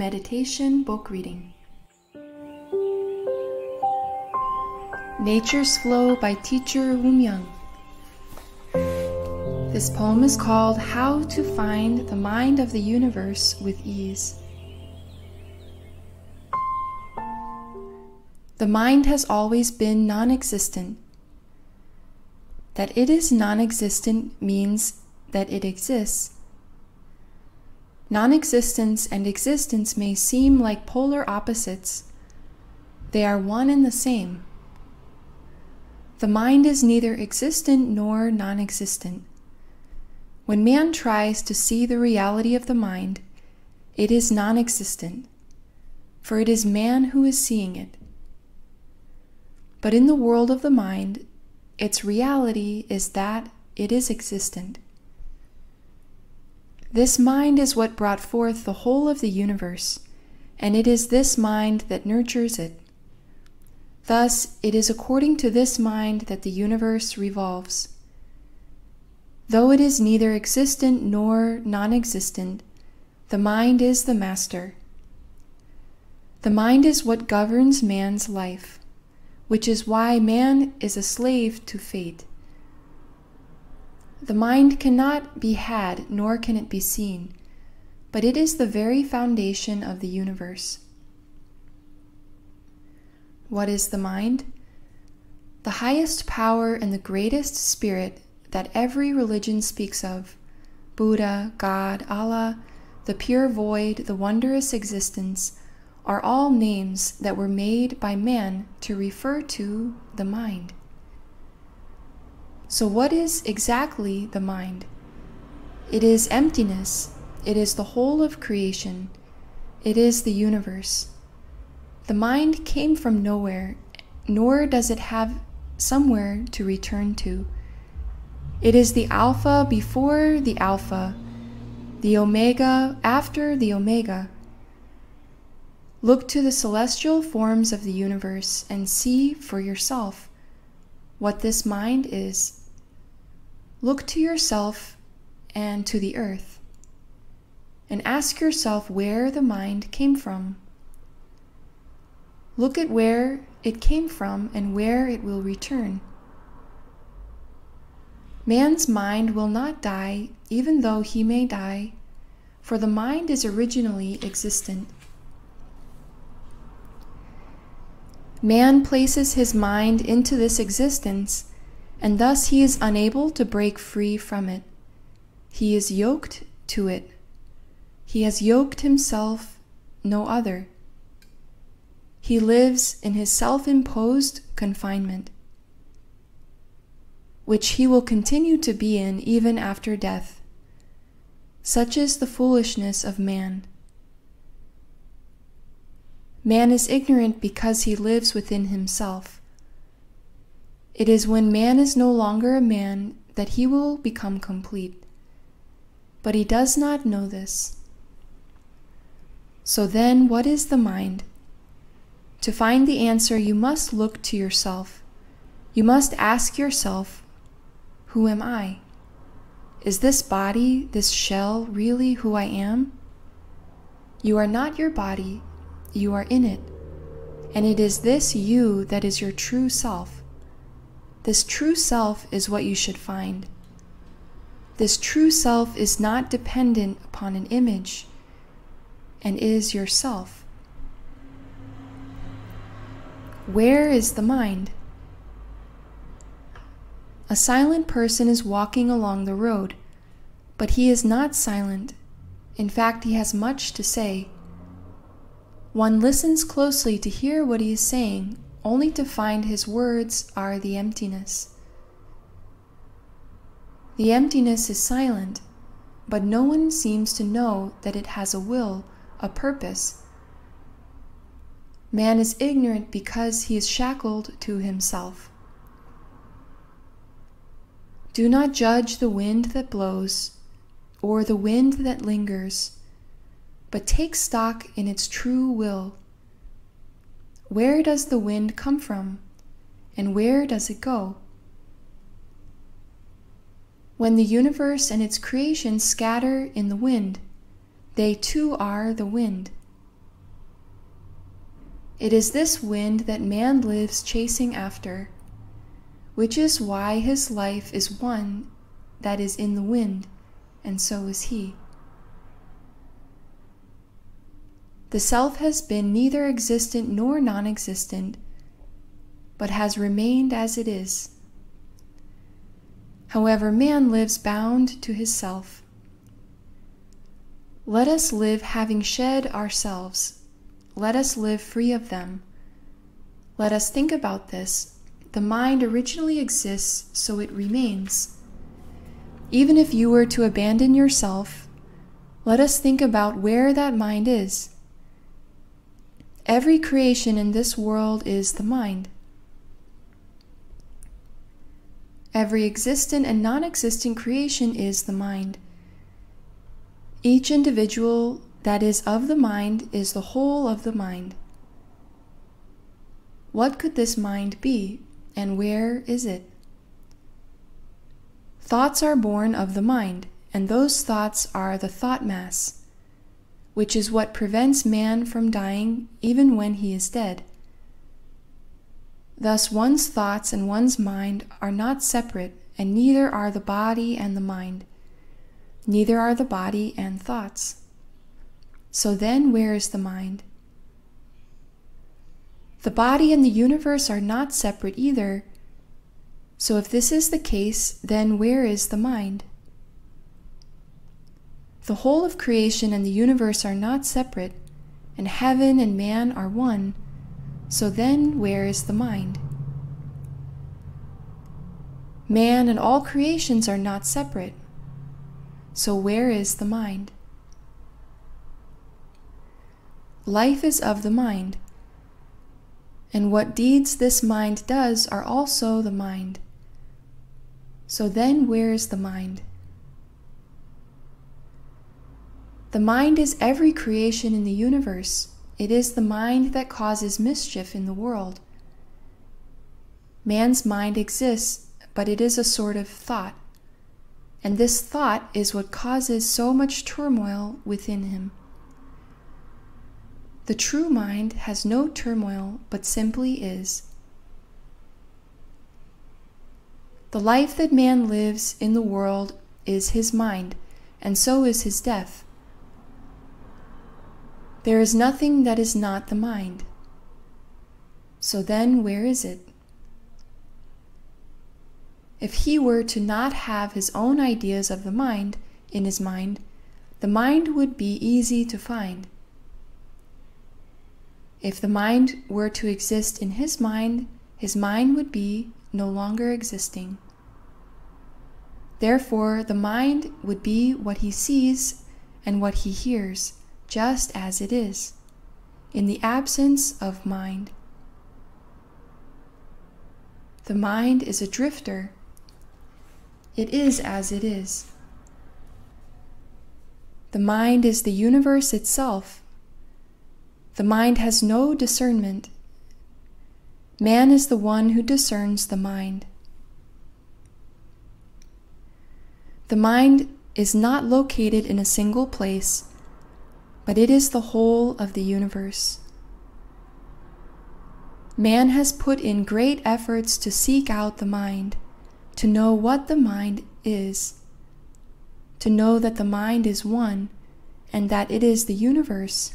meditation book reading. Nature's Flow by teacher Myung. This poem is called How to Find the Mind of the Universe with Ease. The mind has always been non-existent. That it is non-existent means that it exists. Non-existence and existence may seem like polar opposites. They are one and the same. The mind is neither existent nor non-existent. When man tries to see the reality of the mind, it is non-existent, for it is man who is seeing it. But in the world of the mind, its reality is that it is existent. This mind is what brought forth the whole of the universe, and it is this mind that nurtures it. Thus, it is according to this mind that the universe revolves. Though it is neither existent nor non-existent, the mind is the master. The mind is what governs man's life, which is why man is a slave to fate. The mind cannot be had, nor can it be seen, but it is the very foundation of the universe. What is the mind? The highest power and the greatest spirit that every religion speaks of, Buddha, God, Allah, the pure void, the wondrous existence, are all names that were made by man to refer to the mind. So what is exactly the mind? It is emptiness. It is the whole of creation. It is the universe. The mind came from nowhere, nor does it have somewhere to return to. It is the Alpha before the Alpha, the Omega after the Omega. Look to the celestial forms of the universe and see for yourself what this mind is. Look to yourself and to the earth, and ask yourself where the mind came from. Look at where it came from and where it will return. Man's mind will not die, even though he may die, for the mind is originally existent. Man places his mind into this existence, and thus he is unable to break free from it. He is yoked to it. He has yoked himself, no other. He lives in his self-imposed confinement, which he will continue to be in even after death. Such is the foolishness of man. Man is ignorant because he lives within himself. It is when man is no longer a man that he will become complete. But he does not know this. So then, what is the mind? To find the answer, you must look to yourself. You must ask yourself, who am I? Is this body, this shell, really who I am? You are not your body. You are in it, and it is this you that is your true self. This true self is what you should find. This true self is not dependent upon an image, and is yourself. Where is the mind? A silent person is walking along the road, but he is not silent. In fact, he has much to say. One listens closely to hear what he is saying, only to find his words are the emptiness. The emptiness is silent, but no one seems to know that it has a will, a purpose. Man is ignorant because he is shackled to himself. Do not judge the wind that blows, or the wind that lingers, but take stock in its true will. Where does the wind come from, and where does it go? When the universe and its creation scatter in the wind, they too are the wind. It is this wind that man lives chasing after, which is why his life is one that is in the wind, and so is he. The self has been neither existent nor non-existent, but has remained as it is. However, man lives bound to his self. Let us live having shed ourselves. Let us live free of them. Let us think about this. The mind originally exists, so it remains. Even if you were to abandon yourself, let us think about where that mind is. Every creation in this world is the mind. Every existent and non-existent creation is the mind. Each individual that is of the mind is the whole of the mind. What could this mind be, and where is it? Thoughts are born of the mind, and those thoughts are the thought mass, which is what prevents man from dying even when he is dead. Thus one's thoughts and one's mind are not separate, and neither are the body and the mind. Neither are the body and thoughts. So then, where is the mind? The body and the universe are not separate either. So if this is the case, then where is the mind? The whole of creation and the universe are not separate, and heaven and man are one. So then, where is the mind? Man and all creations are not separate. So where is the mind? Life is of the mind, and what deeds this mind does are also the mind. So then, where is the mind? The mind is every creation in the universe. It is the mind that causes mischief in the world. Man's mind exists, but it is a sort of thought, and this thought is what causes so much turmoil within him. The true mind has no turmoil, but simply is. The life that man lives in the world is his mind, and so is his death. There is nothing that is not the mind. So then, where is it? If he were to not have his own ideas of the mind in his mind, the mind would be easy to find. If the mind were to exist in his mind would be no longer existing. Therefore, the mind would be what he sees and what he hears, just as it is, in the absence of mind. The mind is a drifter. It is as it is. The mind is the universe itself. The mind has no discernment. Man is the one who discerns the mind. The mind is not located in a single place, but it is the whole of the universe. Man has put in great efforts to seek out the mind, to know what the mind is, to know that the mind is one, and that it is the universe.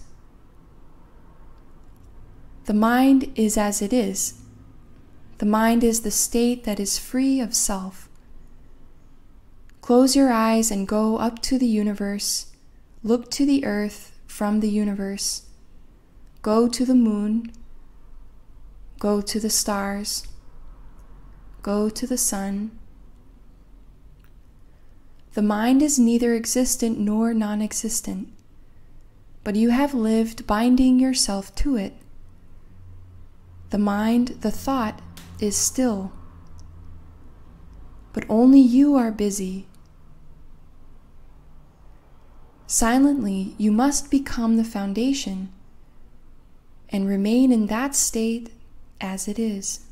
The mind is as it is. The mind is the state that is free of self. Close your eyes and go up to the universe. Look to the earth from the universe. Go to the moon. Go to the stars. Go to the sun. The mind is neither existent nor non-existent, but you have lived binding yourself to it. The mind, the thought, is still, but only you are busy. Silently, you must become the foundation and remain in that state as it is.